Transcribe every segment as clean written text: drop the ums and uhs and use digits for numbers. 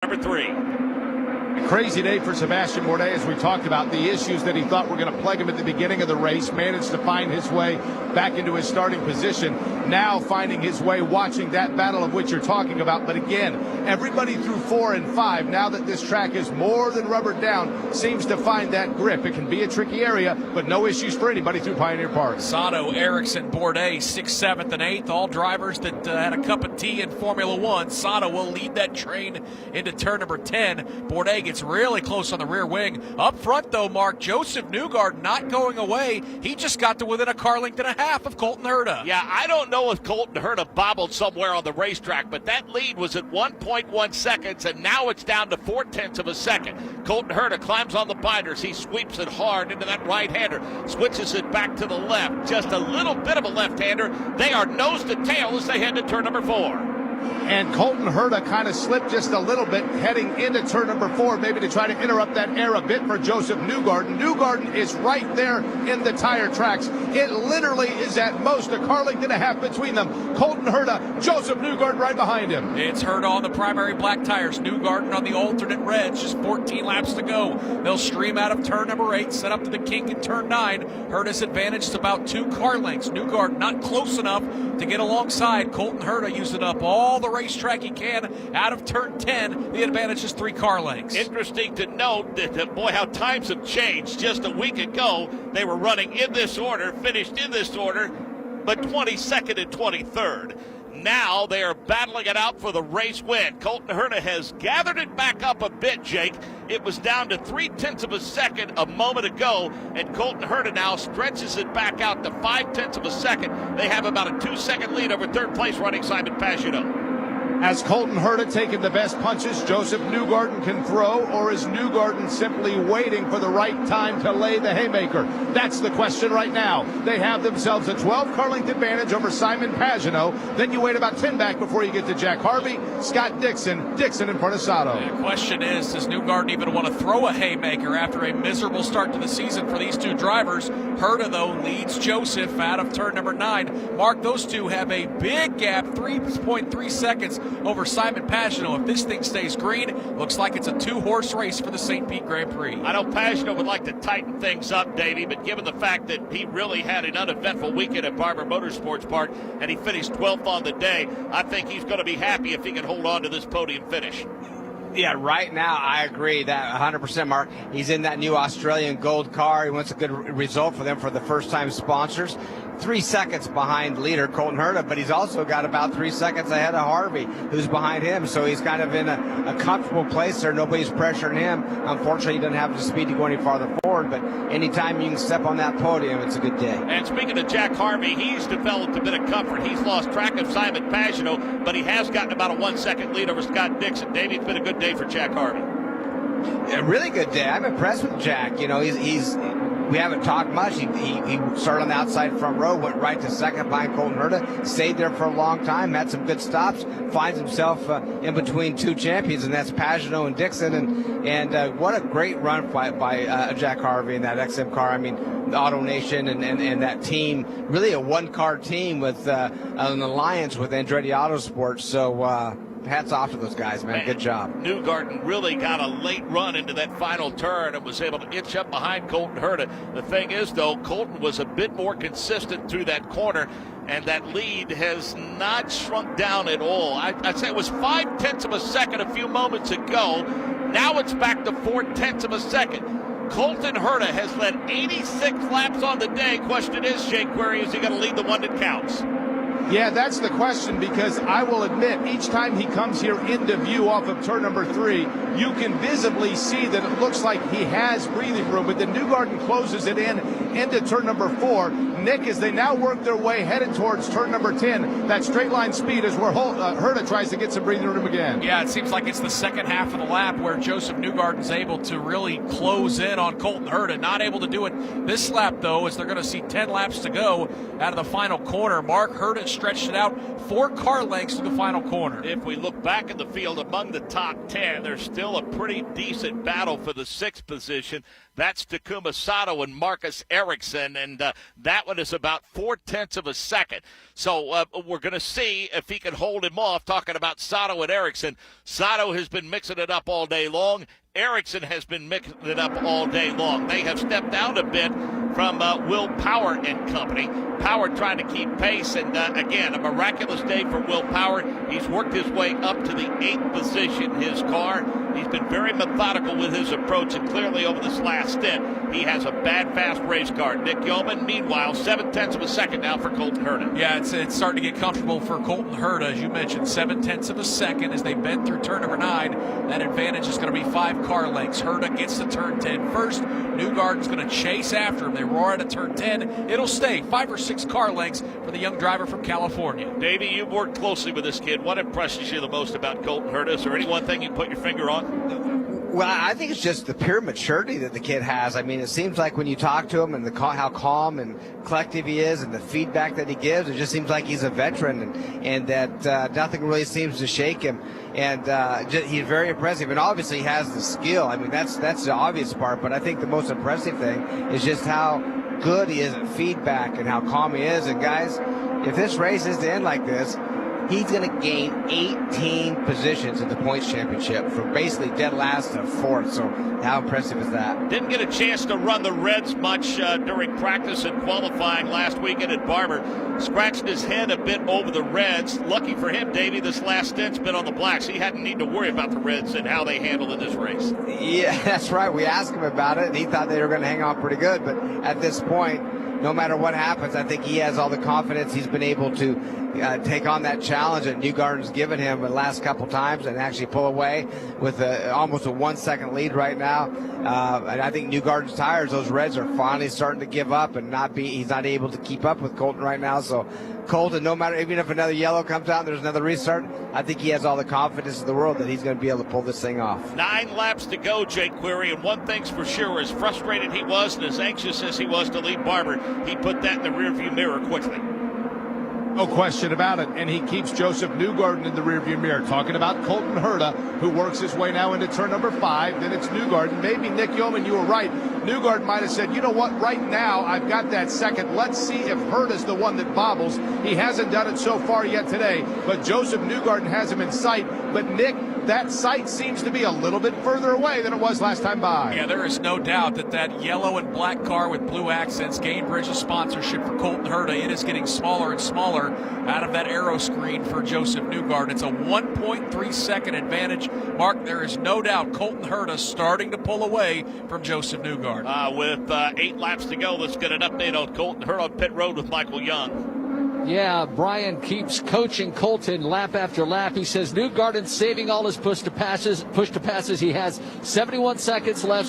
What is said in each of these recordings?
Number 3. Crazy day for Sebastian Bourdais, as we talked about. The issues that he thought were going to plague him at the beginning of the race, managed to find his way back into his starting position. Now finding his way, watching that battle of which you're talking about. But again, everybody through 4 and 5, now that this track is more than rubbered down, seems to find that grip. It can be a tricky area, but no issues for anybody through Pioneer Park. Sato, Ericsson, Bourdais, 6th, 7th, and 8th, all drivers that had a cup of tea in Formula One. Sato will lead that train into turn number 10. Bourdais gets really close on the rear wing. Up front, though, Mark, Joseph Newgarden not going away. He just got to within a car length and a half of Colton Herta. Yeah, I don't know if Colton Herta bobbled somewhere on the racetrack, but that lead was at 1.1 seconds, and now it's down to 0.4 of a second. Colton Herta climbs on the binders. He sweeps it hard into that right-hander, switches it back to the left. Just a little bit of a left-hander. They are nose to tail as they head to turn number 4. And Colton Herta kind of slipped just a little bit heading into turn number 4, maybe to try to interrupt that air a bit for Joseph Newgarden. Newgarden is right there in the tire tracks. It literally is at most a car length and a half between them. Colton Herta, Joseph Newgarden right behind him. It's Herta on the primary black tires, Newgarden on the alternate reds, just 14 laps to go. They'll stream out of turn number 8, set up to the kink in turn 9. Herta's advantage is about 2 car lengths. Newgarden not close enough to get alongside. Colton Herta using up all the racetrack he can out of turn 10. The advantage is 3 car lengths. Interesting to note that, boy, how times have changed. Just a week ago, they were running in this order, finished in this order, but 22nd and 23rd. Now they are battling it out for the race win. Colton Herta has gathered it back up a bit, Jake. It was down to 0.3 of a second a moment ago, and Colton Herta now stretches it back out to 0.5 of a second. They have about a 2-second lead over third place running Simon Pagenaud. Has Colton Herta taken the best punches Joseph Newgarden can throw, or is Newgarden simply waiting for the right time to lay the haymaker? That's the question right now. They have themselves a 12 car length advantage over Simon Pagenaud. Then you wait about 10 back before you get to Jack Harvey, Scott Dixon in front of Sato. The question is, does Newgarden even want to throw a haymaker after a miserable start to the season for these two drivers? Herta, though, leads Joseph out of turn number 9. Mark, those two have a big gap, 3.3 seconds over Simon Pagenaud. If this thing stays green, looks like it's a 2-horse race for the St. Pete Grand Prix. I know Pagenaud would like to tighten things up, Davey, but given the fact that he really had an uneventful weekend at Barber Motorsports Park and he finished 12th on the day, I think he's going to be happy if he can hold on to this podium finish. Yeah, right now I agree that 100%, Mark. He's in that new Australian gold car. He wants a good result for them for the first-time sponsors. 3 seconds behind leader Colton Herta, but he's also got about 3 seconds ahead of Harvey, who's behind him. So he's kind of in a comfortable place there. Nobody's pressuring him. Unfortunately, he doesn't have the speed to go any farther forward, but anytime you can step on that podium, it's a good day. And speaking of Jack Harvey, he's developed a bit of comfort. He's lost track of Simon Pagenaud, but he has gotten about a 1-second lead over Scott Dixon. Davey, it's been a good day for Jack Harvey. A really good day. I'm impressed with Jack. You know, he's we haven't talked much. He started on the outside front row, went right to second behind Colton Herta, stayed there for a long time, had some good stops, finds himself in between 2 champions, and that's Pagenaud and Dixon. And what a great run by Jack Harvey in that XM car. I mean, the Auto Nation and that team, really a 1-car team with an alliance with Andretti Autosports. So hats off to those guys, man. Good job. Newgarden really got a late run into that final turn and was able to inch up behind Colton Herta. The thing is, though, Colton was a bit more consistent through that corner, and that lead has not shrunk down at all. I'd say it was 0.5 of a second a few moments ago. Now it's back to 0.4 of a second. Colton Herta has led 86 laps on the day. Question is, Jake Query, is he going to lead the one that counts? Yeah, that's the question, because I will admit, each time he comes here into view off of turn number 3, you can visibly see that it looks like he has breathing room, but then Newgarden closes it in into turn number 4. Nick, as they now work their way headed towards turn number 10, that straight line speed is where Herta tries to get some breathing room again. Yeah, it seems like it's the second half of the lap where Joseph Newgarden's able to really close in on Colton Herta. Not able to do it this lap, though, as they're going to see 10 laps to go out of the final corner. Mark Herta stretched it out 4 car lengths to the final corner. If we look back in the field among the top 10, there's still a pretty decent battle for the 6th position. That's Takuma Sato and Marcus Ericsson, and that one is about 0.4 of a second. So we're going to see if he can hold him off, talking about Sato and Erickson. Sato has been mixing it up all day long. Erickson has been mixing it up all day long. They have stepped out a bit from Will Power and company. Power trying to keep pace, and again, a miraculous day for Will Power. He's worked his way up to the 8th position in his car. He's been very methodical with his approach, and clearly over this last stint, he has a bad, fast race car. Nick Yeoman, meanwhile, 0.7 of a second now for Colton Herta. Yeah, it's starting to get comfortable for Colton Herta. As you mentioned, 0.7 of a second as they bend through turn number 9. That advantage is going to be 5 car lengths. Herta gets to turn 10 first. Newgarden's going to chase after him. They roar out of turn 10. It'll stay 5 or 6 car lengths for the young driver from California. Davey, you've worked closely with this kid. What impresses you the most about Colton Herta? Is there any one thing you put your finger on? Well, I think it's just the pure maturity that the kid has. I mean, it seems like when you talk to him and how calm and collective he is and the feedback that he gives, it just seems like he's a veteran and that nothing really seems to shake him. And he's very impressive. And obviously he has the skill. I mean, that's the obvious part. But I think the most impressive thing is just how good he is at feedback and how calm he is. And guys, if this race is to end like this, he's going to gain 18 positions in the points championship from basically dead last to 4th. So how impressive is that? Didn't get a chance to run the Reds much during practice and qualifying last weekend at Barber. Scratched his head a bit over the Reds. Lucky for him, Davey, this last stint's been on the blacks. He hadn't need to worry about the Reds and how they handled in this race. Yeah, that's right. We asked him about it, and he thought they were going to hang on pretty good. But at this point, no matter what happens, I think he has all the confidence. He's been able to take on that challenge that Newgarden's given him the last couple times and actually pull away with almost a 1 second lead right now. And I think Newgarden's tires, those Reds are finally starting to give up and he's not able to keep up with Colton right now. So Colton, no matter, even if another yellow comes out and there's another restart, I think he has all the confidence in the world that he's going to be able to pull this thing off. 9 laps to go, Jake Query, and one thing's for sure, as frustrated he was and as anxious as he was to leave Barber, he put that in the rearview mirror quickly. No question about it, and he keeps Joseph Newgarden in the rearview mirror. Talking about Colton Herta, who works his way now into turn number 5. Then it's Newgarden. Maybe, Nick Yeoman, you were right. Newgarden might have said, you know what, right now I've got that second. Let's see if Herta's the one that bobbles. He hasn't done it so far yet today, but Joseph Newgarden has him in sight. But Nick, that sight seems to be a little bit further away than it was last time by. Yeah, there is no doubt that yellow and black car with blue accents gained Bridges sponsorship for Colton Herta. It is getting smaller and smaller out of that arrow screen for Joseph Newgarden. It's a 1.3 second advantage. Mark, there is no doubt Colton Herta starting to pull away from Joseph Newgarden. With 8 laps to go, let's get an update on Colton Herta on pit road with Michael Young. Yeah, Brian keeps coaching Colton lap after lap. He says Newgarden's saving all his push to passes. He has 71 seconds left.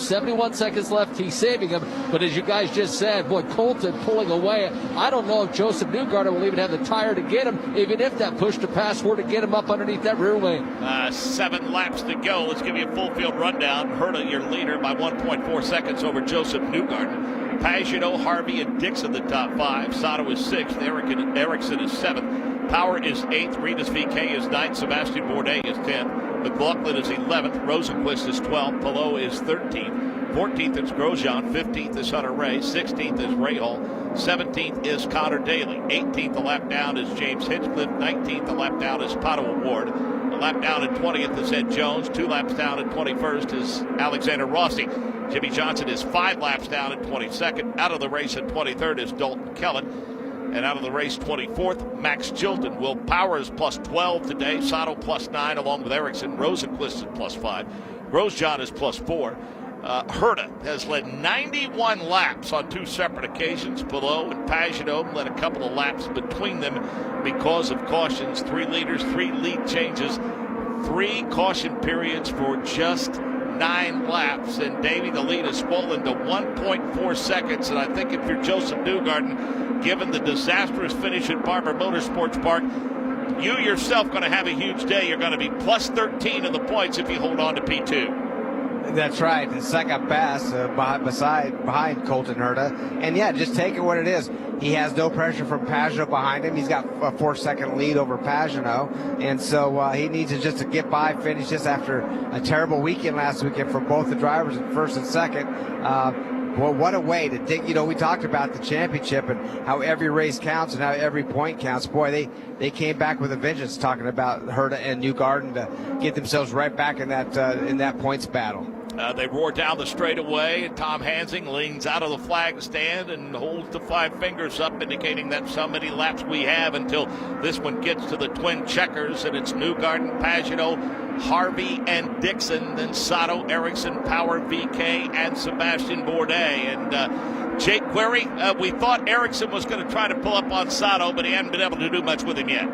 He's saving them. But as you guys just said, boy, Colton pulling away. I don't know if Joseph Newgarden will even have the tire to get him, even if that push to pass were to get him up underneath that rear wing. 7 laps to go. Let's give you a full field rundown. Herta, your leader, by 1.4 seconds over Joseph Newgarden. Pagano, Harvey, and Dixon the top 5. Sato is 6th. Erickson is 7th. Power is 8th. Ritas VK is 9th. Sebastian Bourdais is 10th. McLaughlin is 11th. Rosenquist is 12th. Palou is 13th. 14th is Grosjean. 15th is Hunter Ray. 16th is Rahal. 17th is Connor Daly. 18th, a lap down, is James Hinchcliffe. 19th, a lap down, is Pato Award. A lap down at 20th is Ed Jones. 2 laps down at 21st is Alexander Rossi. Jimmy Johnson is 5 laps down at 22nd. Out of the race at 23rd is Dalton Kellett. And out of the race, 24th, Max Chilton. Will Power is plus 12 today. Sato plus 9, along with Erickson. Rosenquist is plus 5. Grosjean is plus 4. Herta has led 91 laps on 2 separate occasions. Palou and Pagano led a couple of laps between them because of cautions. 3 leaders, 3 lead changes, 3 caution periods for just 9 laps. And Davey, the lead has swollen to 1.4 seconds. And I think if you're Joseph Newgarden, given the disastrous finish at Barber Motorsports Park, you yourself going to have a huge day. You're going to be plus 13 in the points if you hold on to P2. That's right. The second pass behind Colton Herta. And yeah, just take it what it is. He has no pressure from Pagano behind him. He's got a 4-second lead over Pagano. And so he needs to get by, finish just after a terrible weekend last weekend for both the drivers in first and second. Well, what a way to dig. We talked about the championship and how every race counts and how every point counts. Boy, they came back with a vengeance, talking about Herta and Newgarden to get themselves right back in that points battle. They roar down the straightaway, and Tom Hansing leans out of the flag stand and holds the 5 fingers up, indicating that's how many laps we have until this one gets to the twin checkers, and it's Newgarden, Pagano, Harvey, and Dixon, then Sato, Ericsson, Power, VK, and Sebastian Bourdais. And Jake Query, we thought Ericsson was going to try to pull up on Sato, but he hadn't been able to do much with him yet.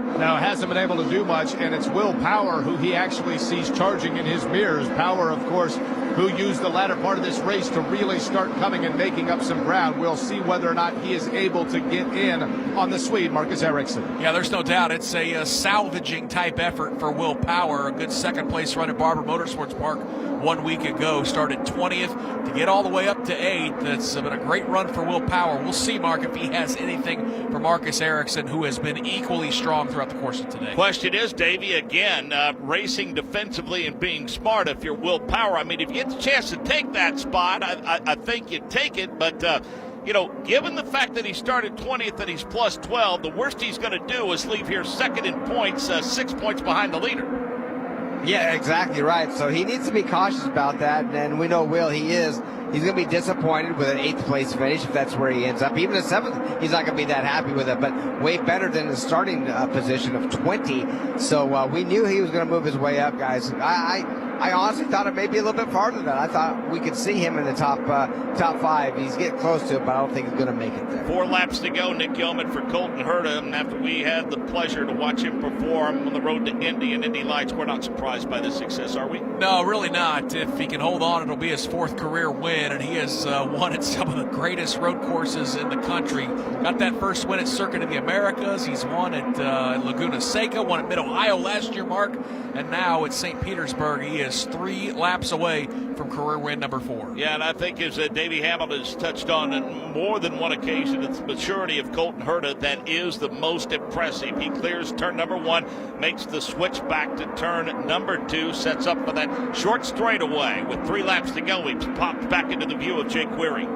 No, hasn't been able to do much, and it's Will Power who he actually sees charging in his mirrors. Power, of course, who used the latter part of this race to really start coming and making up some ground. We'll see whether or not he is able to get in on the Swede, Marcus Ericsson. Yeah, there's no doubt. It's a salvaging type effort for Will Power. A good second place run at Barber Motorsports Park 1 week ago. Started 20th to get all the way up to 8th. That's been a great run for Will Power. We'll see, Mark, if he has anything for Marcus Ericsson, who has been equally strong throughout the course of today. Question is, Davey, again, racing defensively and being smart. If you're Will Power, I mean, if you get the chance to take that spot, I think you take it. But, given the fact that he started 20th and he's plus 12, the worst he's going to do is leave here second in points, 6 points behind the leader. Yeah, exactly right. So he needs to be cautious about that. And we know Will, he's going to be disappointed with an 8th place finish if that's where he ends up. Even a 7th, he's not going to be that happy with it, but way better than the starting position of 20. So we knew he was going to move his way up, guys. I honestly thought it may be a little bit farther than that. I thought we could see him in the top 5. He's getting close to it, but I don't think he's going to make it there. 4 laps to go. Nick Yeoman for Colton Herta. And after we had the pleasure to watch him perform on the road to Indy and Indy Lights, we're not surprised by this success, are we? No, really not. If he can hold on, it'll be his 4th career win, and he has won at some of the greatest road courses in the country. Got that first win at Circuit of the Americas. He's won at Laguna Seca, won at Mid-Ohio last year, Mark, and now at St. Petersburg. He is 3 laps away from career win number 4. Yeah, and I think as Davey Hamilton has touched on more than one occasion, it's the maturity of Colton Herta that is the most impressive. He clears turn number 1, makes the switch back to turn number 2, sets up for that short straightaway. With 3 laps to go, he pops back into the view of Jake Query.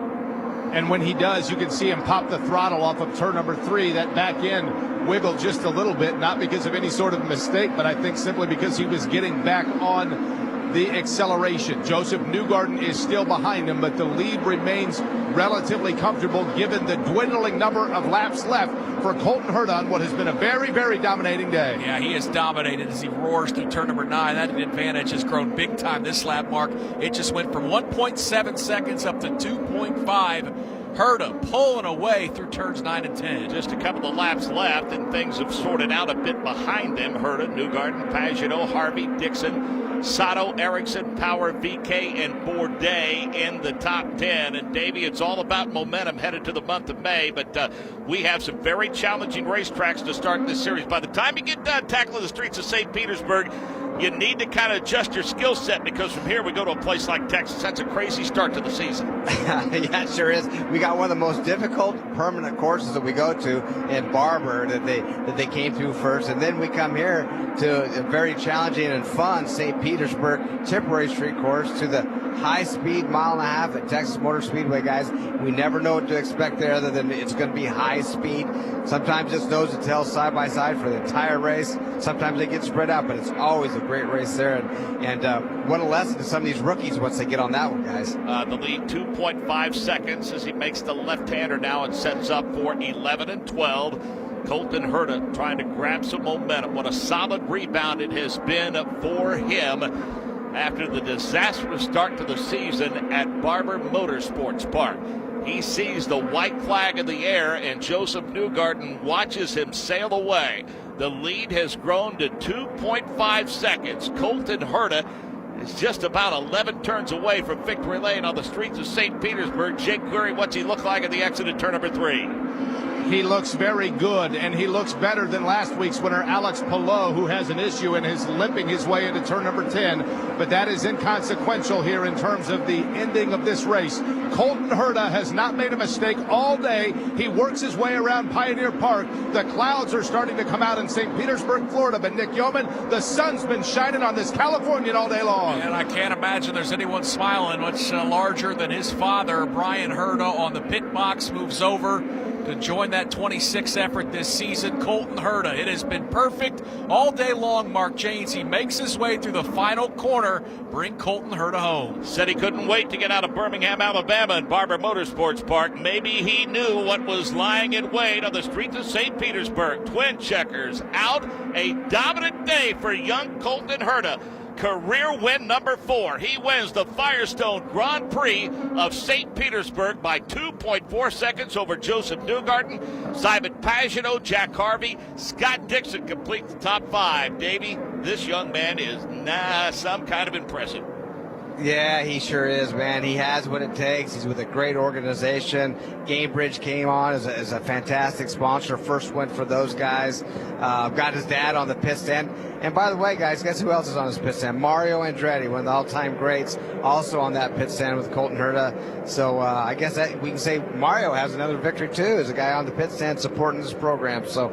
And when he does, you can see him pop the throttle off of turn number 3. That back end wiggled just a little bit, not because of any sort of mistake, but I think simply because he was getting back on the acceleration. Joseph Newgarden is still behind him, but the lead remains relatively comfortable given the dwindling number of laps left for Colton Herta on what has been a very, very dominating day. Yeah, he has dominated as he roars through turn number 9. That advantage has grown big time this lap, Mark. It just went from 1.7 seconds up to 2.5. Herta pulling away through turns 9 and 10. Just a couple of laps left, and things have sorted out a bit behind them. Herta, Newgarden, Pagano, Harvey, Dixon, Sato, Ericsson, Power, VK, and Bourdais in the top 10. And Davey, it's all about momentum headed to the month of May, but we have some very challenging racetracks to start this series. By the time you get done tackling the streets of St. Petersburg, you need to kind of adjust your skill set, because from here we go to a place like Texas. That's a crazy start to the season. Yeah, it sure is. We got one of the most difficult permanent courses that we go to in Barber that they came through first, and then we come here to a very challenging and fun St. Petersburg temporary street course, to the high-speed 1.5 miles at Texas Motor Speedway, guys. We never know what to expect there other than it's going to be high speed. Sometimes it's nose to tail, side by side for the entire race. Sometimes they get spread out, but it's always a great race there. And what a lesson to some of these rookies once they get on that one, guys. The lead 2.5 seconds as he makes the left-hander now and sets up for 11 and 12. Colton Herta trying to grab some momentum. What a solid rebound it has been for him after the disastrous start to the season at Barber Motorsports Park. He sees the white flag in the air, and Joseph Newgarden watches him sail away. The lead has grown to 2.5 seconds. Colton Herta is just about 11 turns away from victory lane on the streets of St. Petersburg. Jake Query, what's he look like at the exit at turn number 3? He looks very good, and he looks better than last week's winner, Alex Palou, who has an issue and is limping his way into turn number 10. But that is inconsequential here in terms of the ending of this race. Colton Herta has not made a mistake all day. He works his way around Pioneer Park. The clouds are starting to come out in St. Petersburg, Florida. But, Nick Yeoman, the sun's been shining on this Californian all day long. And I can't imagine there's anyone smiling much larger than his father. Brian Herta on the pit box moves over to join that 26th effort this season. Colton Herta, it has been perfect all day long, Mark Janes. He makes his way through the final corner. Bring Colton Herta home. Said he couldn't wait to get out of Birmingham, Alabama and Barber Motorsports Park. Maybe he knew what was lying in wait on the streets of St. Petersburg. Twin checkers out. A dominant day for young Colton Herta. Career win number 4. He wins the Firestone Grand Prix of St. Petersburg by 2.4 seconds over Joseph Newgarden, Simon Pagenaud, Jack Harvey, Scott Dixon complete the top 5. Davey, this young man is some kind of impressive. Yeah, he sure is, man. He has what it takes. He's with a great organization. Gamebridge came on as a fantastic sponsor. First win for those guys. Got his dad on the pit stand. And by the way, guys, guess who else is on his pit stand? Mario Andretti, one of the all-time greats, also on that pit stand with Colton Herta. So I guess that we can say Mario has another victory, too, as a guy on the pit stand supporting this program. So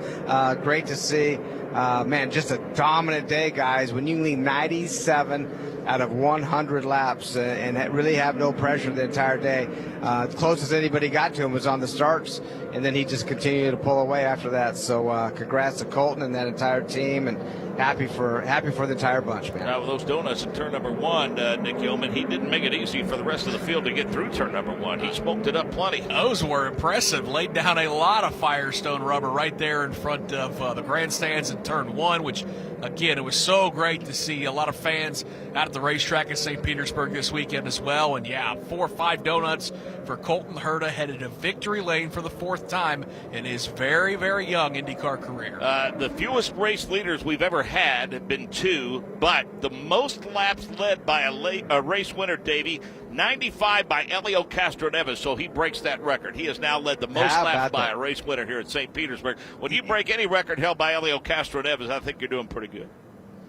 great to see. Man, just a dominant day, guys. When you lead 97 out of 100 laps and really have no pressure the entire day. The closest anybody got to him was on the starts, and then he just continued to pull away after that. So congrats to Colton and that entire team, and happy for the entire bunch, man. Now, with those donuts in turn number 1, Nick Yeoman, he didn't make it easy for the rest of the field to get through turn number 1. He smoked it up plenty. Those were impressive. Laid down a lot of Firestone rubber right there in front of the grandstands in turn 1, which, again, it was so great to see a lot of fans out at the racetrack in St. Petersburg this weekend as well. And, yeah, 4 or 5 donuts for Colton Herta, headed to victory lane for the 4th time in his very, very young IndyCar career. The fewest race leaders we've ever had have been 2, but the most laps led by a race winner, Davey, 95 by Elio Castroneves, so he breaks that record. He has now led the most laps by a race winner here at St. Petersburg. When you break any record held by Elio Castroneves, I think you're doing pretty good.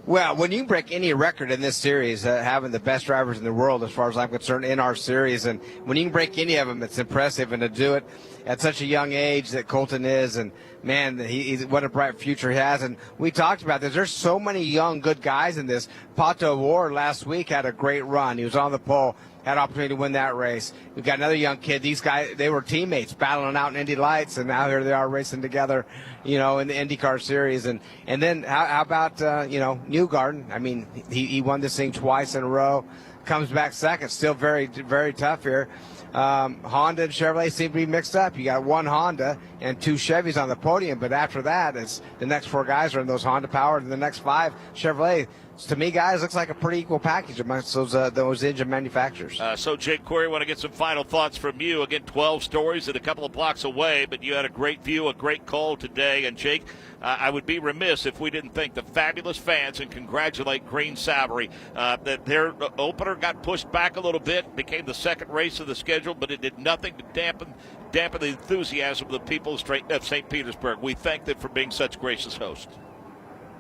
Well, when you break any record in this series, having the best drivers in the world, as far as I'm concerned, in our series, and when you can break any of them, it's impressive. And to do it at such a young age that Colton is, and man, he's what a bright future he has. And we talked about this. There's so many young, good guys in this. Pato Ward last week had a great run. He was on the pole. Had an opportunity to win that race. We've got another young kid. These guys, they were teammates battling out in Indy Lights, and now here they are racing together, in the IndyCar series. And then how about, Newgarden? I mean, he won this thing twice in a row, comes back second. Still very, very tough here. Honda and Chevrolet seem to be mixed up. You got 1 Honda and 2 Chevys on the podium, but after that, it's the next 4 guys are in those Honda powered, and the next 5 Chevrolet. To me, guys, looks like a pretty equal package amongst those engine manufacturers. So, Jake Corey, want to get some final thoughts from you. Again, 12 stories and a couple of blocks away, but you had a great view, a great call today. And, Jake, I would be remiss if we didn't thank the fabulous fans and congratulate Green Savory. That their opener got pushed back a little bit, became the second race of the schedule, but it did nothing to dampen the enthusiasm of the people of St. Petersburg. We thank them for being such gracious hosts.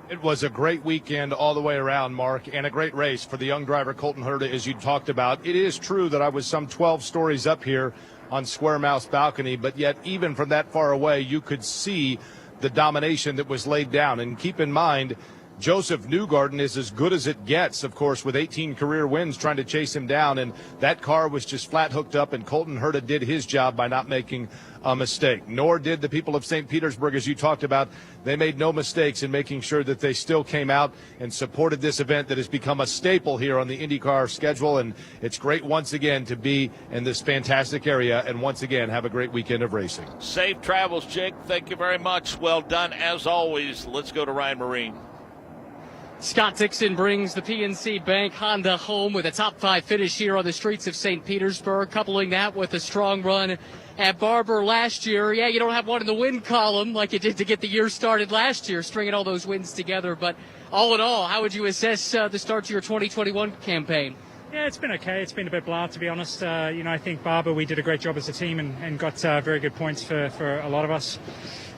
It was a great weekend all the way around, Mark, and a great race for the young driver Colton Herta, as you talked about. It is true that I was some 12 stories up here on Square Mouse balcony, but yet even from that far away, you could see the domination that was laid down. And keep in mind, Joseph Newgarden is as good as it gets, of course, with 18 career wins trying to chase him down. And that car was just flat hooked up, and Colton Herta did his job by not making a mistake. Nor did the people of St. Petersburg, as you talked about. They made no mistakes in making sure that they still came out and supported this event that has become a staple here on the IndyCar schedule. And it's great once again to be in this fantastic area and once again have a great weekend of racing. Safe travels, Jake. Thank you very much. Well done, as always. Let's go to Ryan Marine. Scott Dixon brings the PNC Bank Honda home with a top 5 finish here on the streets of St. Petersburg, coupling that with a strong run at Barber last year. Yeah, you don't have one in the win column like you did to get the year started last year, stringing all those wins together. But all in all, how would you assess the start to your 2021 campaign? Yeah, it's been okay. It's been a bit blah, to be honest. I think Barber, we did a great job as a team and got very good points for a lot of us.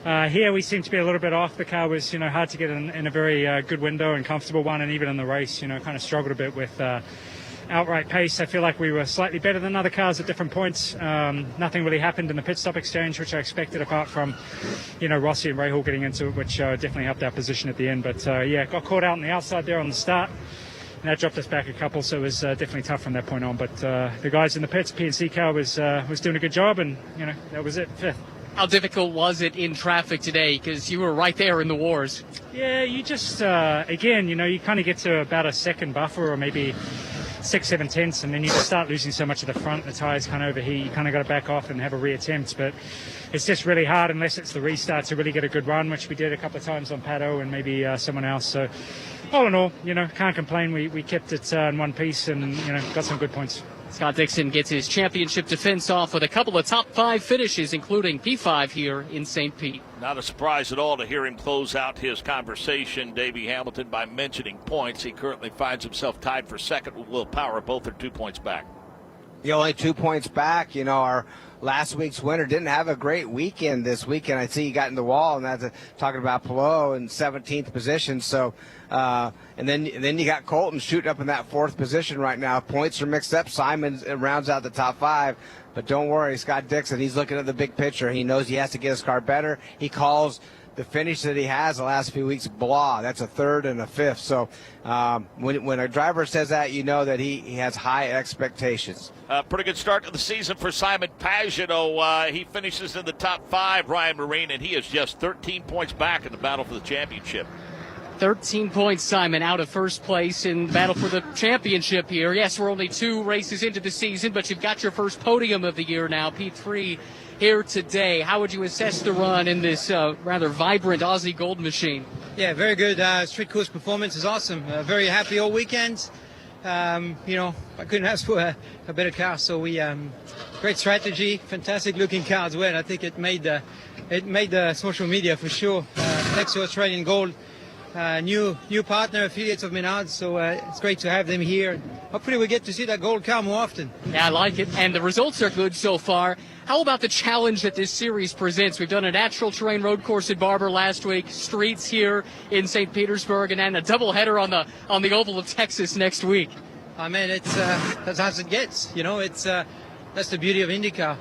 Here we seem to be a little bit off. The car was, hard to get in a very good window and comfortable one, and even in the race, kind of struggled a bit with outright pace. I feel like we were slightly better than other cars at different points. Nothing really happened in the pit stop exchange, which I expected, apart from, Rossi and Rahal getting into it, which definitely helped our position at the end. But got caught out on the outside there on the start. And that dropped us back a couple, so it was definitely tough from that point on. But the guys in the pits, PNC car was doing a good job, and that was it. Fifth. How difficult was it in traffic today? Because you were right there in the wars. Yeah, you just again, you kind of get to about a second buffer, or maybe 6-7 tenths, and then you just start losing so much of the front. The tires kind of overheat. You kind of got to back off and have a reattempt. But it's just really hard unless it's the restart to really get a good run, which we did a couple of times on Pato and maybe someone else. So all in all, can't complain. We kept it in one piece and got some good points. Scott Dixon gets his championship defense off with a couple of top 5 finishes, including P5 here in St. Pete. Not a surprise at all to hear him close out his conversation, Davey Hamilton, by mentioning points. He currently finds himself tied for second with Will Power. Both are 2 points back. Only 2 points back. Our last week's winner didn't have a great weekend this weekend. I see he got in the wall, and that's talking about Palou in 17th position. So, and then you got Colton shooting up in that 4th position right now. Points are mixed up. Simon rounds out the top 5. But don't worry, Scott Dixon, he's looking at the big picture. He knows he has to get his car better. He calls the finish that he has the last few weeks blah. That's a 3rd and a 5th. So when a driver says that, you know that he has high expectations. Pretty good start to the season for Simon Pagenaud. He finishes in the top 5, Ryan Marine, and he is just 13 points back in the battle for the championship. 13 points, Simon, out of first place in battle for the championship here. Yes, we're only 2 races into the season, but you've got your first podium of the year now, P3 here today. How would you assess the run in this rather vibrant Aussie Gold machine? Yeah, very good. Street course performance is awesome. Very happy all weekend. I couldn't ask for a better car. So we great strategy, fantastic looking car as well. I think it made the social media for sure. Next to Australian Gold. New partner, affiliates of Menards, so it's great to have them here. Hopefully we get to see that gold car more often. Yeah, I like it, and the results are good so far. How about the challenge that this series presents? We've done a natural terrain road course at Barber last week, streets here in St. Petersburg, and then a doubleheader on the Oval of Texas next week. I mean, it's that's as it gets. It's that's the beauty of IndyCar.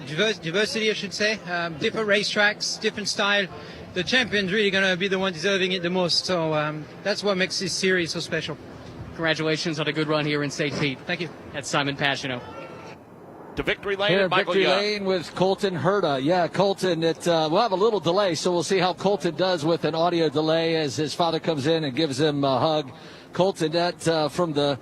Diversity, I should say. Different racetracks, different style. The champion's really going to be the one deserving it the most. So that's what makes this series so special. Congratulations on a good run here in St. Pete. Thank you. That's Simon Pagenaud. To Victory Lane Here, and Michael Victory Young. Lane with Colton Herta. Yeah, Colton, we'll have a little delay, so we'll see how Colton does with an audio delay as his father comes in and gives him a hug. Colton, that from the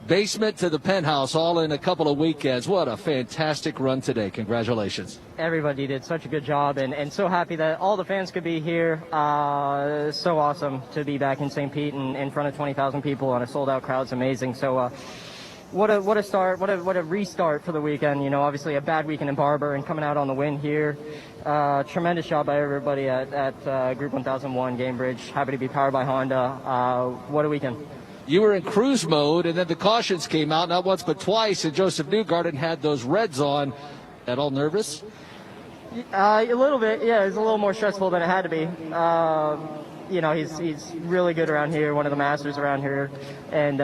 basement to the penthouse, all in a couple of weekends. What a fantastic run today. Congratulations. Everybody did such a good job, and so happy that all the fans could be here. So awesome to be back in St. Pete and in front of 20,000 people on a sold-out crowd. It's amazing. So what a start, what a restart for the weekend. Obviously a bad weekend in Barber and coming out on the win here. Tremendous job by everybody at Group 1001 Gamebridge. Happy to be powered by Honda. What a weekend. You were in cruise mode, and then the cautions came out, not once but twice, and Joseph Newgarden had those reds on. At all nervous? A little bit, yeah. It was a little more stressful than it had to be. He's really good around here, one of the masters around here. And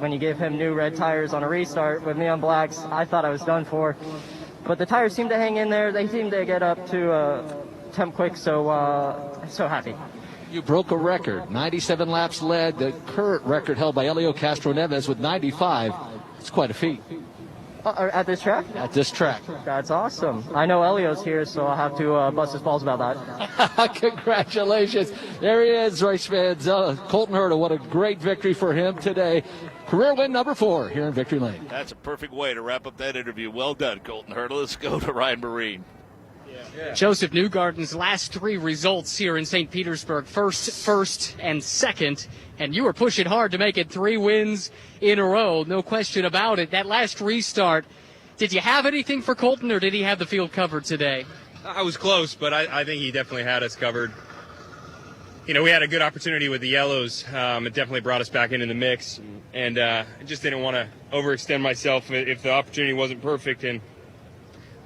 when you give him new red tires on a restart with me on blacks, I thought I was done for. But the tires seemed to hang in there. They seemed to get up to temp quick, so happy. You broke a record. 97 laps led. The current record held by Elio Castro-Neves with 95. It's quite a feet. At this track? At this track. That's awesome. I know Elio's here, so I'll have to bust his balls about that. Congratulations. There he is, race fans. Colton Herta, what a great victory for him today. Career win number 4 here in Victory Lane. That's a perfect way to wrap up that interview. Well done, Colton Herta. Let's go to Ryan Marine. Yeah. Joseph Newgarden's last 3 results here in St. Petersburg, first, and second. And you were pushing hard to make it 3 wins in a row, no question about it. That last restart, did you have anything for Colton, or did he have the field covered today? I was close, but I think he definitely had us covered. we had a good opportunity with the yellows. It definitely brought us back into the mix, and I just didn't want to overextend myself if the opportunity wasn't perfect, and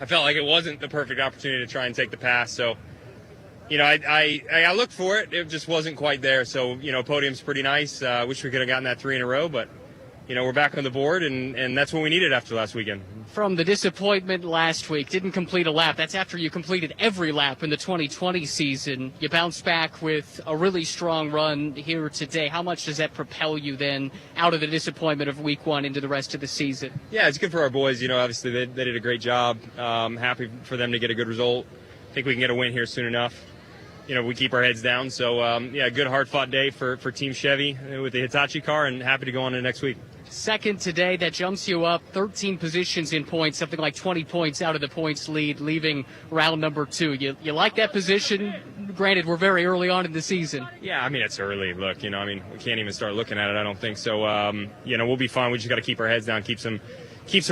I felt like it wasn't the perfect opportunity to try and take the pass. So, I looked for it. It just wasn't quite there. So, podium's pretty nice. Wish we could have gotten that 3 in a row, but we're back on the board, and that's what we needed after last weekend. From the disappointment last week, didn't complete a lap. That's after you completed every lap in the 2020 season. You bounced back with a really strong run here today. How much does that propel you then out of the disappointment of week 1 into the rest of the season? Yeah, it's good for our boys. Obviously they did a great job. Happy for them to get a good result. I think we can get a win here soon enough. We keep our heads down. So, good hard-fought day for Team Chevy with the Hitachi car, and happy to go on to next week. Second today, that jumps you up 13 positions in points, something like 20 points out of the points lead, leaving round number 2. You like that position? Granted, we're very early on in the season. Yeah, it's early. Look, we can't even start looking at it, I don't think. So, we'll be fine. We just got to keep our heads down, keep some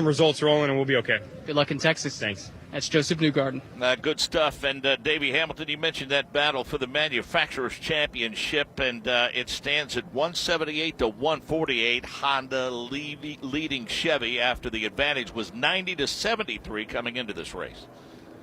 results rolling, and we'll be okay. Good luck in Texas. Thanks. That's Joseph Newgarden. Good stuff. And Davey Hamilton, you mentioned that battle for the Manufacturers' Championship, and it stands at 178 to 148. Honda leading Chevy after the advantage was 90 to 73 coming into this race.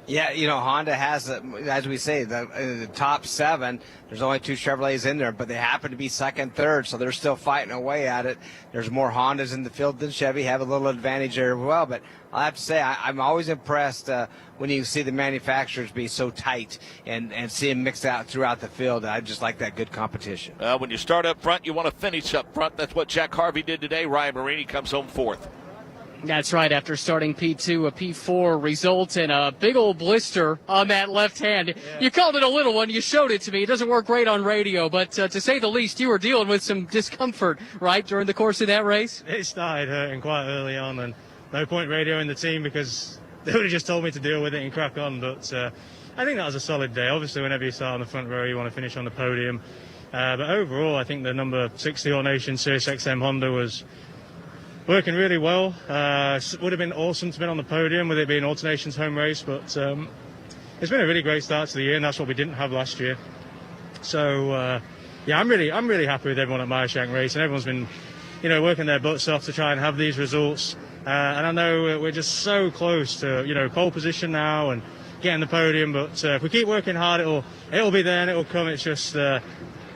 Yeah, Honda has, as we say, the top 7. There's only 2 Chevrolets in there, but they happen to be second, third, so they're still fighting away at it. There's more Hondas in the field than Chevy, have a little advantage there as well. But I have to say, I'm always impressed when you see the manufacturers be so tight and see them mixed out throughout the field. I just like that good competition. When you start up front, you want to finish up front. That's what Jack Harvey did today. Ryan Marini comes home 4th. That's right, after starting P2, a P4 result and a big old blister on that left hand. Yeah. You called it a little one. You showed it to me. It doesn't work great on radio, but to say the least, you were dealing with some discomfort, right, during the course of that race? It started hurting quite early on, and no point radioing the team because they would have just told me to deal with it and crack on. But I think that was a solid day. Obviously, whenever you start on the front row, you want to finish on the podium. But overall, I think the number 60 All-Nation Sirius XM Honda was working really well. Would have been awesome to be on the podium with it being Alternation's home race, but it's been a really great start to the year, and that's what we didn't have last year. So I'm really happy with everyone at Meyershank Race, and everyone's been working their butts off to try and have these results. And I know we're just so close to pole position now and getting the podium, but if we keep working hard, it'll be there and it'll come. It's just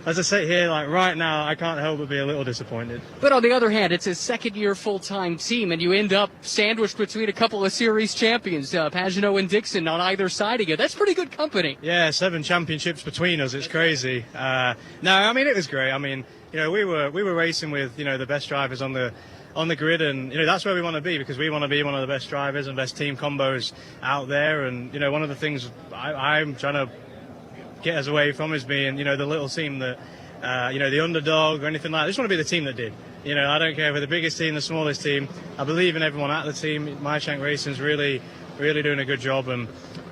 as I sit here, like right now, I can't help but be a little disappointed. But on the other hand, it's a second-year full-time team, and you end up sandwiched between a couple of series champions, Pagenaud and Dixon on either side of you. That's pretty good company. Yeah, 7 championships between us. It's crazy. It was great. We were racing with the best drivers on the grid, and that's where we want to be, because we want to be one of the best drivers and best team combos out there. And one of the things I'm trying to get us away from is being the little team that the underdog or anything like that. I just want to be the team that did. I don't care if we're the biggest team, the smallest team. I believe in everyone at the team. Meyershank Racing's really doing a good job, and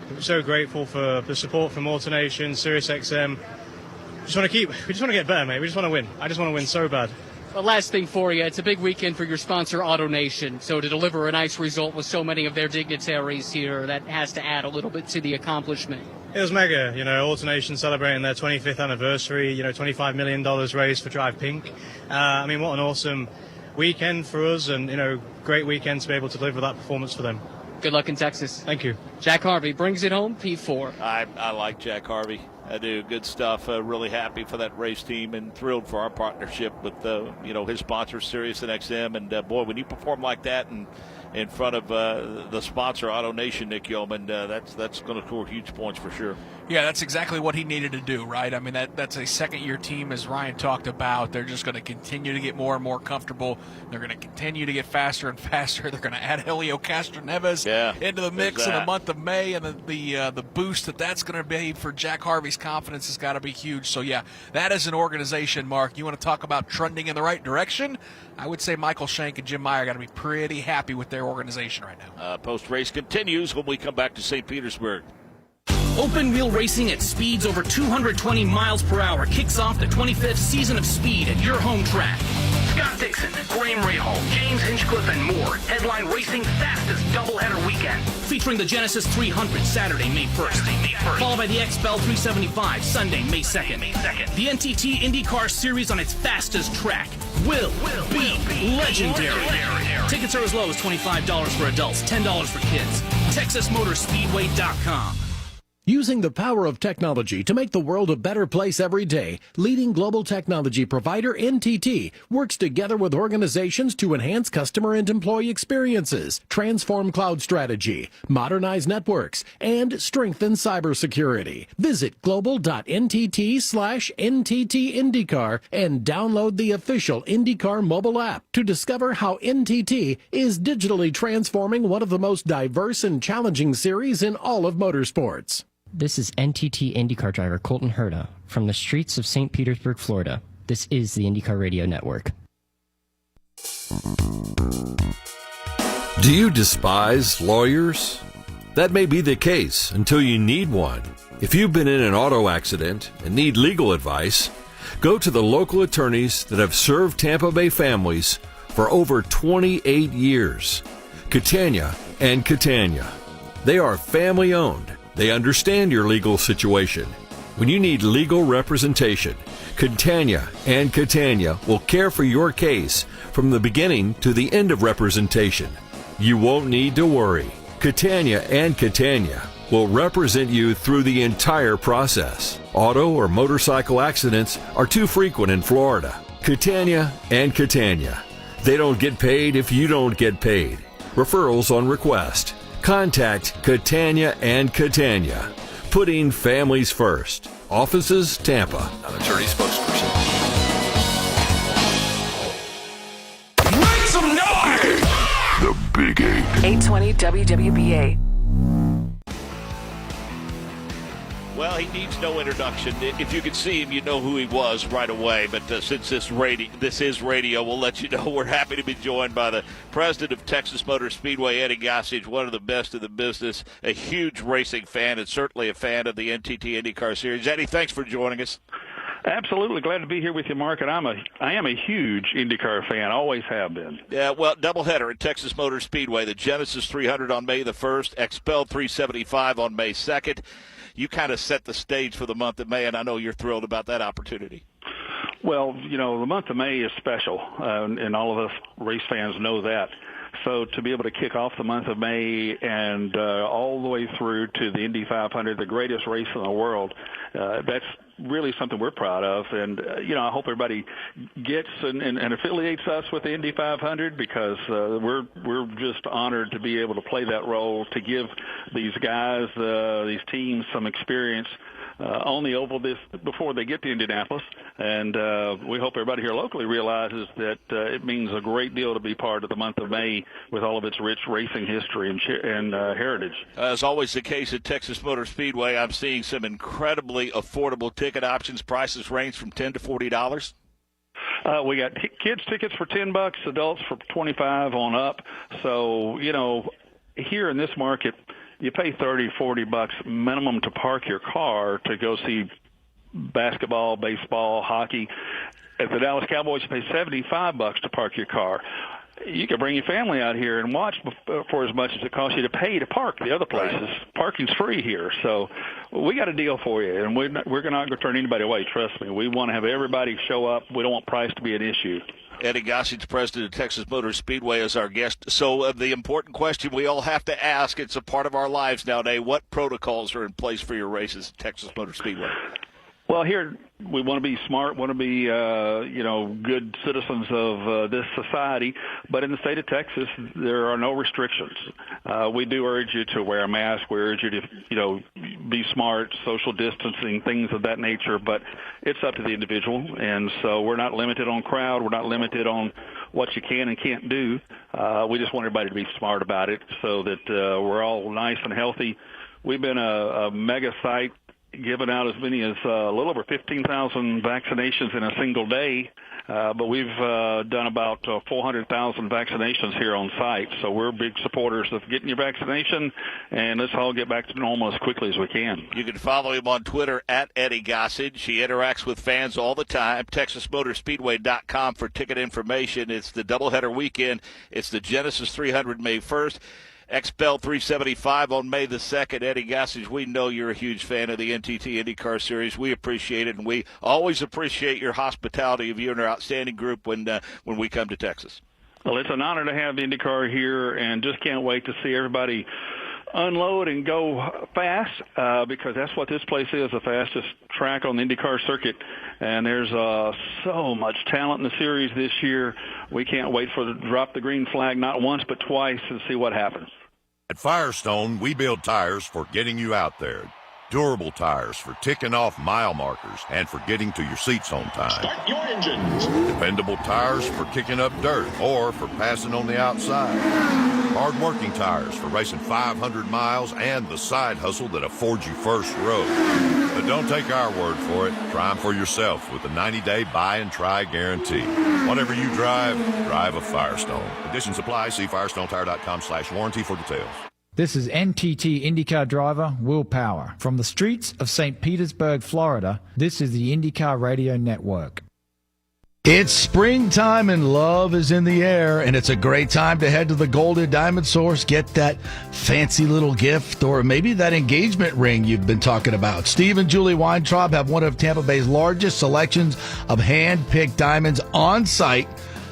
I'm so grateful for the support from Alternation, Sirius XM. We just want to get better, mate. We just want to win. I just want to win so bad. Well, last thing for you, it's a big weekend for your sponsor, AutoNation. So to deliver a nice result with so many of their dignitaries here, that has to add a little bit to the accomplishment. It was mega. AutoNation celebrating their 25th anniversary, $25 million raised for Drive Pink. What an awesome weekend for us, and, great weekend to be able to deliver that performance for them. Good luck in Texas. Thank you. Jack Harvey brings it home, P4. I like Jack Harvey. I do. Good stuff. Really happy for that race team and thrilled for our partnership with his sponsor, Sirius and XM. And boy, when you perform like that and in front of the sponsor, AutoNation, Nick Yeoman, that's going to score huge points for sure. Yeah, that's exactly what he needed to do, right? That's a second-year team, as Ryan talked about. They're just going to continue to get more and more comfortable. They're going to continue to get faster and faster. They're going to add Helio Castroneves into the mix in the month of May, and the boost that's going to be for Jack Harvey's confidence has got to be huge. So, yeah, that is an organization, Mark. You want to talk about trending in the right direction? I would say Michael Shank and Jim Meyer got to be pretty happy with their organization right now. Post-race continues when we come back to St. Petersburg. Open-wheel racing at speeds over 220 miles per hour kicks off the 25th season of Speed at your home track. Scott Scott Dixon, Graham Rahal, James Hinchcliffe, and more headline racing's fastest doubleheader weekend. Featuring the Genesis 300 Saturday, May 1st. Followed by the XPEL 375 Sunday, May 2nd. The NTT IndyCar Series on its fastest track will be legendary. Tickets are as low as $25 for adults, $10 for kids. TexasMotorspeedway.com. Using the power of technology to make the world a better place every day, leading global technology provider NTT works together with organizations to enhance customer and employee experiences, transform cloud strategy, modernize networks, and strengthen cybersecurity. Visit global.ntt/NTT-IndyCar and download the official IndyCar mobile app to discover how NTT is digitally transforming one of the most diverse and challenging series in all of motorsports. This is NTT IndyCar driver Colton Herta from the streets of St. Petersburg, Florida. This is the IndyCar Radio Network. Do you despise lawyers? That may be the case until you need one. If you've been in an auto accident and need legal advice, go to the local attorneys that have served Tampa Bay families for over 28 years. Catania and Catania. They are family-owned. They understand your legal situation. When you need legal representation, Catania and Catania will care for your case from the beginning to the end of representation. You won't need to worry. Catania and Catania will represent you through the entire process. Auto or motorcycle accidents are too frequent in Florida. Catania and Catania. They don't get paid if you don't get paid. Referrals on request. Contact Catania and Catania. Putting families first. Offices, Tampa. An attorney spokesperson. Make some noise! The Big 820 WWBA. Well, he needs no introduction. If you could see him, you know who he was right away. But since this is radio, we'll let you know. We're happy to be joined by the president of Texas Motor Speedway, Eddie Gossage, one of the best in the business, a huge racing fan, and certainly a fan of the NTT IndyCar Series. Eddie, thanks for joining us. Absolutely. Glad to be here with you, Mark. And I am a huge IndyCar fan. Always have been. Yeah, well, doubleheader at Texas Motor Speedway. The Genesis 300 on May the 1st, XPEL 375 on May 2nd. You kind of set the stage for the month of May, and I know you're thrilled about that opportunity. Well, you know, the month of May is special, and all of us race fans know that. So to be able to kick off the month of May and all the way through to the Indy 500, the greatest race in the world, that's really something we're proud of. And, you know, I hope everybody gets and affiliates us with the Indy 500 because we're just honored to be able to play that role, to give these guys, these teams some experience on the oval before they get to Indianapolis. And we hope everybody here locally realizes that it means a great deal to be part of the month of May with all of its rich racing history and heritage. As always the case at Texas Motor Speedway, I'm seeing some incredibly affordable ticket options. Prices range from $10 to $40. We got kids tickets for $10, adults for $25 on up. So, you know, here in this market, you pay $30, $40 minimum to park your car to go see basketball, baseball, hockey. At the Dallas Cowboys, you pay $75 to park your car. You can bring your family out here and watch for as much as it costs you to pay to park the other places. Right. Parking's free here. So we got a deal for you, and we're not going to turn anybody away, trust me. We want to have everybody show up. We don't want price to be an issue. Eddie Gossage, president of Texas Motor Speedway, is our guest. So the important question we all have to ask, it's a part of our lives nowadays, what protocols are in place for your races at Texas Motor Speedway? Well, here we want to be smart, want to be, good citizens of this society. But in the state of Texas, there are no restrictions. We do urge you to wear a mask. We urge you to, be smart, social distancing, things of that nature. But it's up to the individual. And so we're not limited on crowd. We're not limited on what you can and can't do. We just want everybody to be smart about it so that we're all nice and healthy. We've been a mega site, given out as many as a little over 15,000 vaccinations in a single day. But we've done about 400,000 vaccinations here on site, so we're big supporters of getting your vaccination, and let's all get back to normal as quickly as we can. You can follow him on Twitter at Eddie Gossage. He interacts with fans all the time. TexasMotorspeedway.com for ticket information. It's the doubleheader weekend. It's the Genesis 300 May 1st. XPEL 375 on May the 2nd. Eddie Gossage, we know you're a huge fan of the NTT IndyCar Series. We appreciate it, and we always appreciate your hospitality of you and our outstanding group when we come to Texas. Well, it's an honor to have IndyCar here, and just can't wait to see everybody unload and go fast because that's what this place is, the fastest track on the IndyCar circuit. And there's so much talent in the series this year. We can't wait for the drop the green flag not once but twice and see what happens. At Firestone, we build tires for getting you out there. Durable tires for ticking off mile markers and for getting to your seats on time. Start your engines. Dependable tires for kicking up dirt or for passing on the outside. Hard-working tires for racing 500 miles and the side hustle that affords you first row. But don't take our word for it. Try them for yourself with a 90-day buy-and-try guarantee. Whatever you drive, drive a Firestone. Conditions apply. See firestonetire.com/warranty for details. This is NTT IndyCar driver Will Power. From the streets of St. Petersburg, Florida, this is the IndyCar Radio Network. It's springtime and love is in the air, and it's a great time to head to the Golden Diamond Source, get that fancy little gift, or maybe that engagement ring you've been talking about. Steve and Julie Weintraub have one of Tampa Bay's largest selections of hand-picked diamonds on site.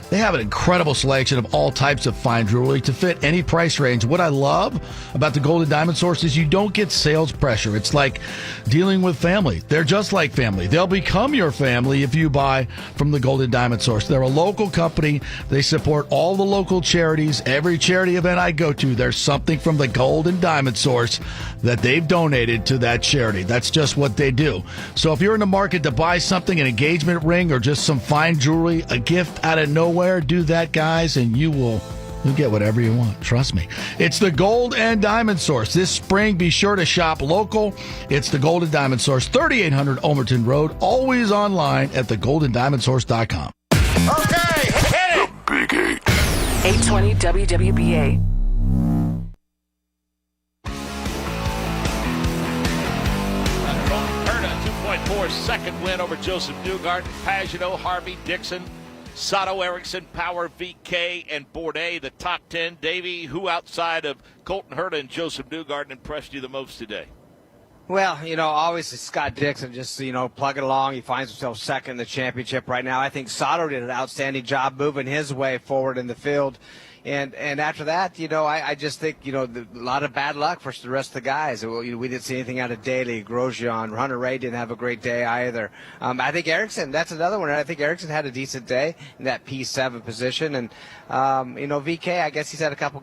They have an incredible selection of all types of fine jewelry to fit any price range. What I love about the Golden Diamond Source is you don't get sales pressure. It's like dealing with family. They're just like family. They'll become your family if you buy from the Golden Diamond Source. They're a local company. They support all the local charities. Every charity event I go to, there's something from the Golden Diamond Source that they've donated to that charity. That's just what they do. So if you're in the market to buy something, an engagement ring or just some fine jewelry, a gift out of nowhere, do that, guys, and you'll get whatever you want. Trust me. It's the Gold and Diamond Source. This spring, be sure to shop local. It's the Golden Diamond Source, 3800 Omerton Road, always online at thegoldendiamondsource.com. Okay, hit it! The Big 820 WWBA. Herta, 2.4 second win over Joseph Newgarden, Pagano, Harvey, Dixon, Sato, Erickson, Power, VK, and Bourdais, the top 10. Davey, who outside of Colton Herta and Joseph Newgarden impressed you the most today? Well, obviously Scott Dixon just, plugging along. He finds himself second in the championship right now. I think Sato did an outstanding job moving his way forward in the field. And after that, I just think, a lot of bad luck for the rest of the guys. We didn't see anything out of Daly, Grosjean. Hunter Ray didn't have a great day either. I think Erickson, that's another one. I think Erickson had a decent day in that P7 position. And, VK, I guess he's had a couple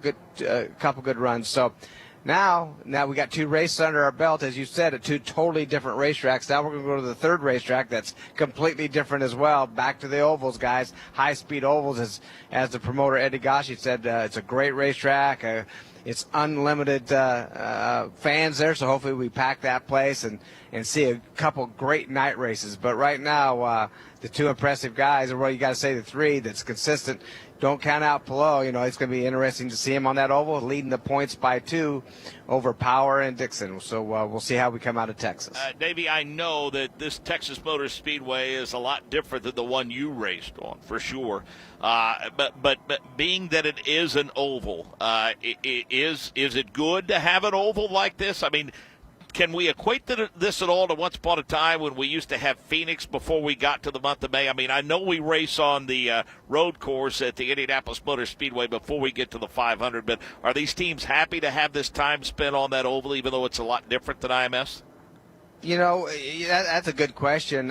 good runs. So now we got two races under our belt, as you said, at two totally different racetracks. Now we're going to go to the third racetrack that's completely different as well. Back to the ovals, guys. High-speed ovals, as the promoter Eddie Gashi said. It's a great racetrack. It's unlimited fans there, so hopefully we pack that place and see a couple great night races. But right now, the two impressive guys, or what you got to say, the three that's consistent. Don't count out Palou. It's going to be interesting to see him on that oval, leading the points by 2 over Power and Dixon. So we'll see how we come out of Texas. Davey, I know that this Texas Motor Speedway is a lot different than the one you raced on, for sure. But being that it is an oval, is it good to have an oval like this? I mean, can we equate this at all to once upon a time when we used to have Phoenix before we got to the month of May? I mean, I know we race on the road course at the Indianapolis Motor Speedway before we get to the 500, but are these teams happy to have this time spent on that oval, even though it's a lot different than IMS? That's a good question.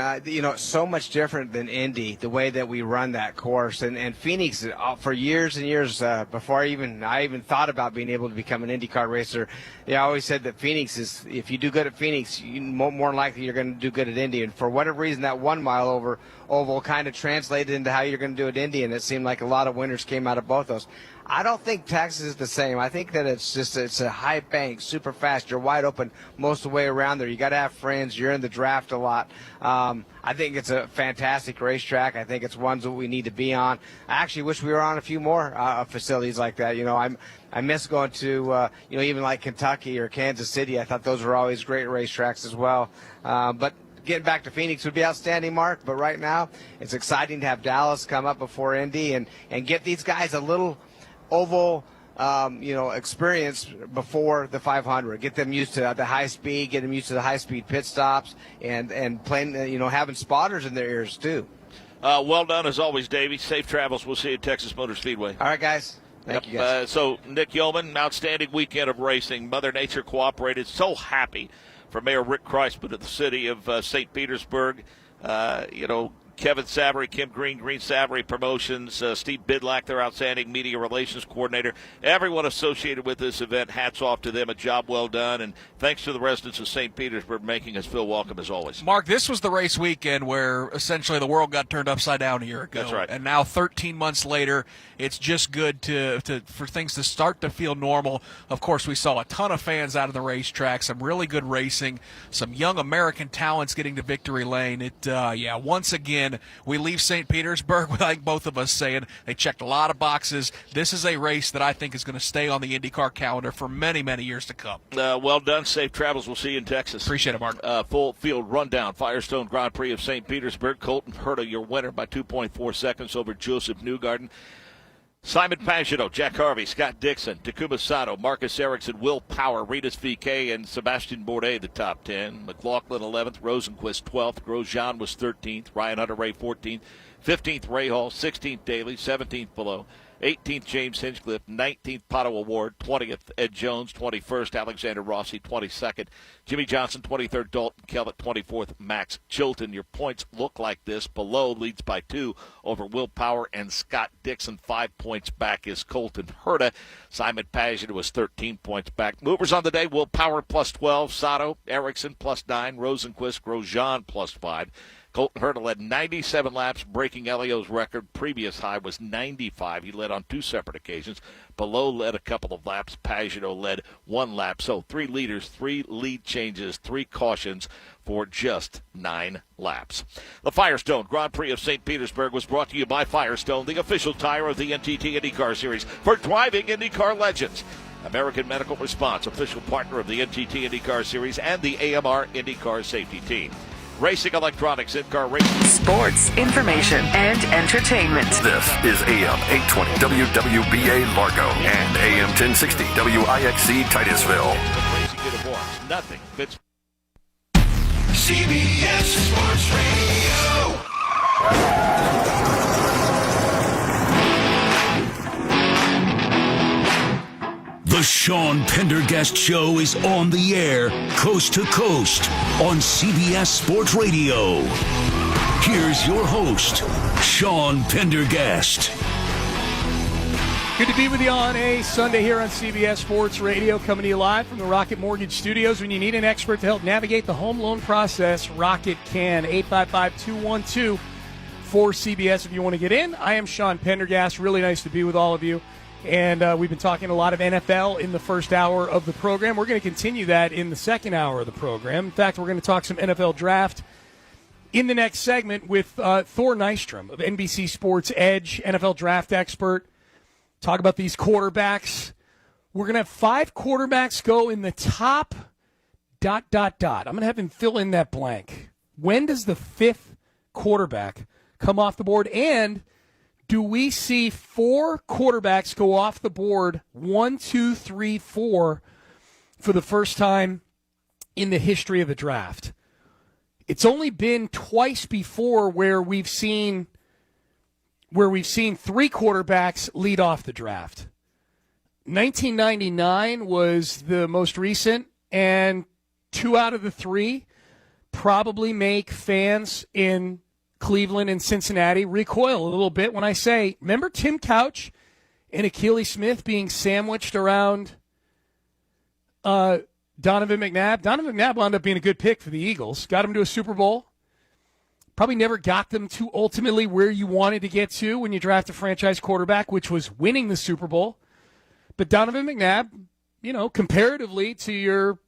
So much different than Indy, the way that we run that course. And Phoenix, for years and years, before I even thought about being able to become an IndyCar racer, I always said that Phoenix is, if you do good at Phoenix, more than likely you're going to do good at Indy. And for whatever reason, that 1 mile oval kind of translated into how you're going to do at Indy, and it seemed like a lot of winners came out of both those. I don't think Texas is the same. I think that it's a high bank, super fast. You're wide open most of the way around there. You got to have friends. You're in the draft a lot. I think it's a fantastic racetrack. I think it's ones that we need to be on. I actually wish we were on a few more facilities like that. I miss going to, even like Kentucky or Kansas City. I thought those were always great racetracks as well. But getting back to Phoenix would be outstanding, Mark. But right now, it's exciting to have Dallas come up before Indy and get these guys a little oval experience before the 500. Get them used to the high speed, get them used to the high speed pit stops, and playing, having spotters in their ears too. Well done as always, Davey. Safe travels. We'll see you at Texas Motor Speedway. All right, guys. Thank you, guys. So, Nick Yeoman, outstanding weekend of racing. Mother Nature cooperated. So happy for Mayor Rick Kreisman of the city of St. Petersburg. Kevin Savory, Kim Green Savory Promotions, Steve Bidlack, their outstanding media relations coordinator. Everyone associated with this event, hats off to them. A job well done. And thanks to the residents of St. Petersburg making us feel welcome as always. Mark, this was the race weekend where essentially the world got turned upside down a year ago. That's right. And now 13 months later, it's just good for things to start to feel normal. Of course, we saw a ton of fans out of the racetrack, some really good racing, some young American talents getting to victory lane. Once again, we leave St. Petersburg, like both of us saying, they checked a lot of boxes. This is a race that I think is going to stay on the IndyCar calendar for many, many years to come. Well done. Safe travels. We'll see you in Texas. Appreciate it, Mark. Full field rundown. Firestone Grand Prix of St. Petersburg. Colton Herta, your winner by 2.4 seconds over Joseph Newgarden. Simon Pagenaud, Jack Harvey, Scott Dixon, Takuma Sato, Marcus Ericsson, Will Power, Ritas VK, and Sebastian Bourdais, the top 10. McLaughlin 11th, Rosenquist 12th, Grosjean was 13th, Ryan Hunter-Ray 14th, 15th Ray Hall, 16th Daly, 17th Below, 18th James Hinchcliffe, 19th Pato Award, 20th Ed Jones, 21st Alexander Rossi, 22nd Jimmy Johnson, 23rd Dalton Kellett, 24th Max Chilton. Your points look like this. Below leads by 2 over Will Power and Scott Dixon. 5 points back is Colton Herta. Simon Pagenaud was 13 points back. Movers on the day, Will Power plus 12, Sato, Ericsson plus 9, Rosenquist, Grosjean plus 5. Colton Herta led 97 laps, breaking Elio's record. Previous high was 95. He led on 2 separate occasions. Below led a couple of laps. Pagenaud led 1 lap. So 3 leaders, 3 lead changes, 3 cautions for just 9 laps. The Firestone Grand Prix of St. Petersburg was brought to you by Firestone, the official tire of the NTT IndyCar Series, for driving IndyCar legends. American Medical Response, official partner of the NTT IndyCar Series and the AMR IndyCar Safety Team. Racing Electronics, in-car racing. Sports, information, and entertainment. This is AM 820 WWBA Largo and AM 1060 WIXC Titusville. Racing uniforms, nothing fits. CBS Sports Radio. The Sean Pendergast Show is on the air, coast to coast, on CBS Sports Radio. Here's your host, Sean Pendergast. Good to be with you on a Sunday here on CBS Sports Radio, coming to you live from the Rocket Mortgage Studios. When you need an expert to help navigate the home loan process, Rocket can. 855-212-4CBS if you want to get in. I am Sean Pendergast. Really nice to be with all of you. And we've been talking a lot of NFL in the first hour of the program. We're going to continue that in the second hour of the program. In fact, we're going to talk some NFL draft in the next segment with Thor Nystrom of NBC Sports Edge, NFL draft expert. Talk about these quarterbacks. We're going to have 5 quarterbacks go in the top ... I'm going to have him fill in that blank. When does the 5th quarterback come off the board? And do we see 4 quarterbacks go off the board, 1, 2, 3, 4, for the first time in the history of the draft? It's only been twice before where we've seen 3 quarterbacks lead off the draft. 1999 was the most recent, and 2 out of the 3 probably make fans in Cleveland and Cincinnati recoil a little bit when I say, remember Tim Couch and Akili Smith being sandwiched around Donovan McNabb? Donovan McNabb wound up being a good pick for the Eagles. Got him to a Super Bowl. Probably never got them to ultimately where you wanted to get to when you draft a franchise quarterback, which was winning the Super Bowl. But Donovan McNabb, comparatively to your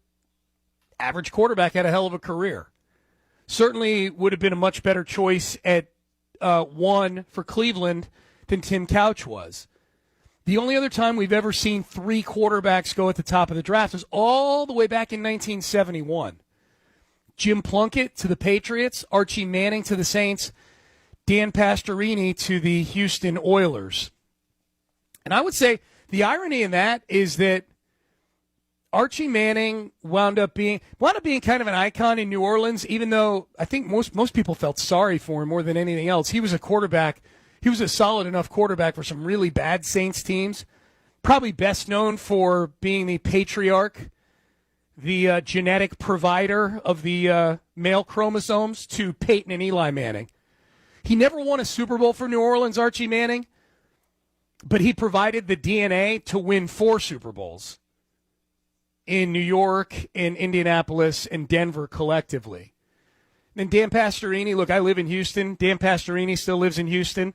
average quarterback, had a hell of a career. Certainly would have been a much better choice at 1 for Cleveland than Tim Couch was. The only other time we've ever seen 3 quarterbacks go at the top of the draft was all the way back in 1971. Jim Plunkett to the Patriots, Archie Manning to the Saints, Dan Pastorini to the Houston Oilers. And I would say the irony in that is that Archie Manning wound up being kind of an icon in New Orleans, even though I think most people felt sorry for him more than anything else. He was a quarterback. He was a solid enough quarterback for some really bad Saints teams. Probably best known for being the patriarch, the genetic provider of the male chromosomes to Peyton and Eli Manning. He never won a Super Bowl for New Orleans, Archie Manning, but he provided the DNA to win 4 Super Bowls in New York, in Indianapolis, and Denver collectively. And Dan Pastorini, look, I live in Houston. Dan Pastorini still lives in Houston.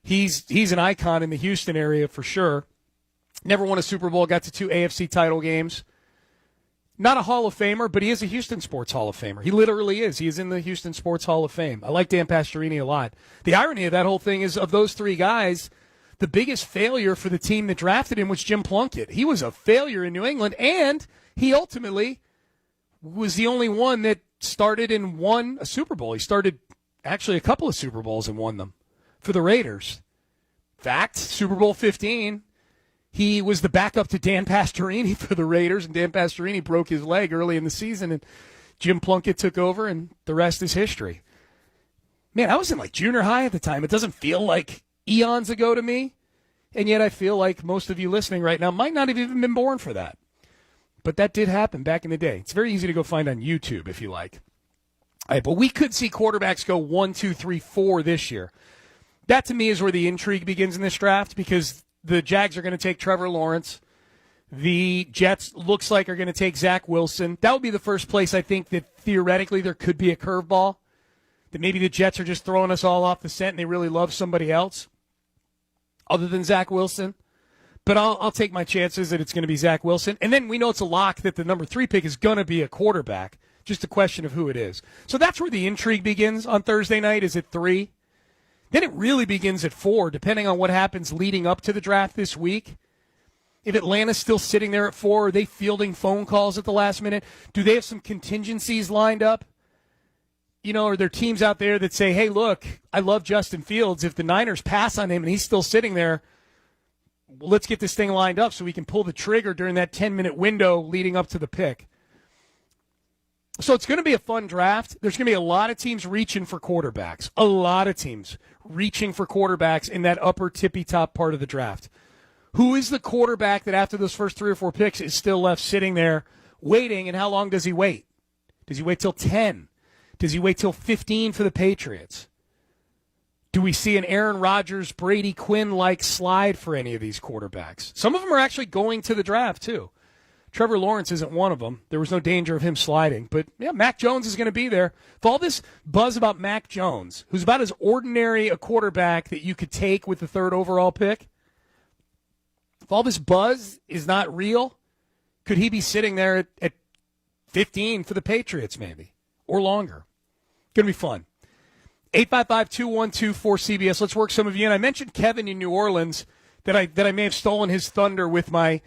He's an icon in the Houston area for sure. Never won a Super Bowl, got to 2 AFC title games. Not a Hall of Famer, but he is a Houston Sports Hall of Famer. He literally is. He is in the Houston Sports Hall of Fame. I like Dan Pastorini a lot. The irony of that whole thing is, of those 3 guys, the biggest failure for the team that drafted him was Jim Plunkett. He was a failure in New England, and he ultimately was the only one that started and won a Super Bowl. He started actually a couple of Super Bowls and won them for the Raiders. Fact, Super Bowl 15, he was the backup to Dan Pastorini for the Raiders, and Dan Pastorini broke his leg early in the season, and Jim Plunkett took over, and the rest is history. Man, I was in like junior high at the time. It doesn't feel like eons ago to me, and yet I feel like most of you listening right now might not have even been born for that. But that did happen back in the day. It's very easy to go find on YouTube if you like. All right, but we could see quarterbacks go 1, 2, 3, 4 this year. That to me is where the intrigue begins in this draft, because the Jags are going to take Trevor Lawrence. The Jets looks like are going to take Zach Wilson. That would be the first place I think that theoretically there could be a curveball, that maybe the Jets are just throwing us all off the scent and they really love somebody else other than Zach Wilson. But I'll take my chances that it's going to be Zach Wilson. And then we know it's a lock that the number 3 pick is going to be a quarterback, just a question of who it is. So that's where the intrigue begins on Thursday night, is at 3. Then it really begins at 4, depending on what happens leading up to the draft this week. If Atlanta's still sitting there at 4, are they fielding phone calls at the last minute? Do they have some contingencies lined up? You know, are there teams out there that say, hey, look, I love Justin Fields. If the Niners pass on him and he's still sitting there, well, let's get this thing lined up so we can pull the trigger during that 10-minute window leading up to the pick. So it's going to be a fun draft. There's going to be a lot of teams reaching for quarterbacks. A lot of teams reaching for quarterbacks in that upper tippy-top part of the draft. Who is the quarterback that after those first 3 or 4 picks is still left sitting there waiting, and how long does he wait? Does he wait till 10? Does he wait till 15 for the Patriots? Do we see an Aaron Rodgers, Brady Quinn-like slide for any of these quarterbacks? Some of them are actually going to the draft, too. Trevor Lawrence isn't one of them. There was no danger of him sliding. But, yeah, Mac Jones is going to be there. For all this buzz about Mac Jones, who's about as ordinary a quarterback that you could take with the 3rd overall pick, if all this buzz is not real, could he be sitting there at 15 for the Patriots maybe, or longer? Going to be fun. 855-212-4CBS. Let's work some of you in. I mentioned Kevin in New Orleans, that I may have stolen his thunder with my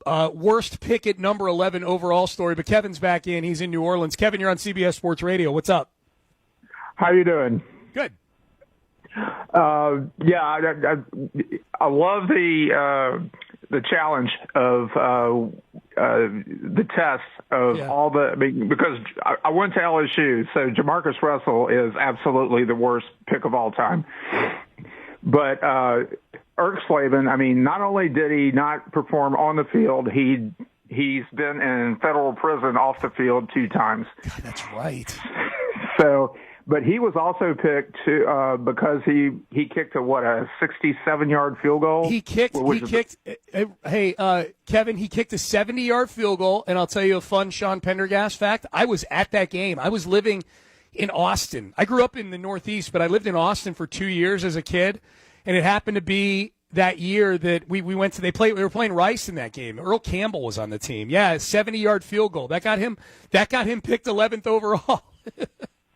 worst pick at number 11 overall story, but Kevin's back in. He's in New Orleans. Kevin, you're on CBS Sports Radio. What's up? How you doing? Good. I love the challenge of the test of all the. I mean, because I went to LSU, so Jamarcus Russell is absolutely the worst pick of all time. But Erxleben, I mean, not only did he not perform on the field, he's been in federal prison off the field 2 times. God, that's right. So, but he was also picked to because he kicked a 67-yard field goal. Kevin, he kicked a 70-yard field goal, and I'll tell you a fun Sean Pendergast fact. I was at that game. I was living in Austin. I grew up in the Northeast, but I lived in Austin for 2 years as a kid, and it happened to be that year that we went to. We were playing Rice in that game. Earl Campbell was on the team. Yeah, 70-yard field goal that got him picked 11th overall.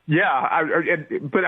Yeah, but I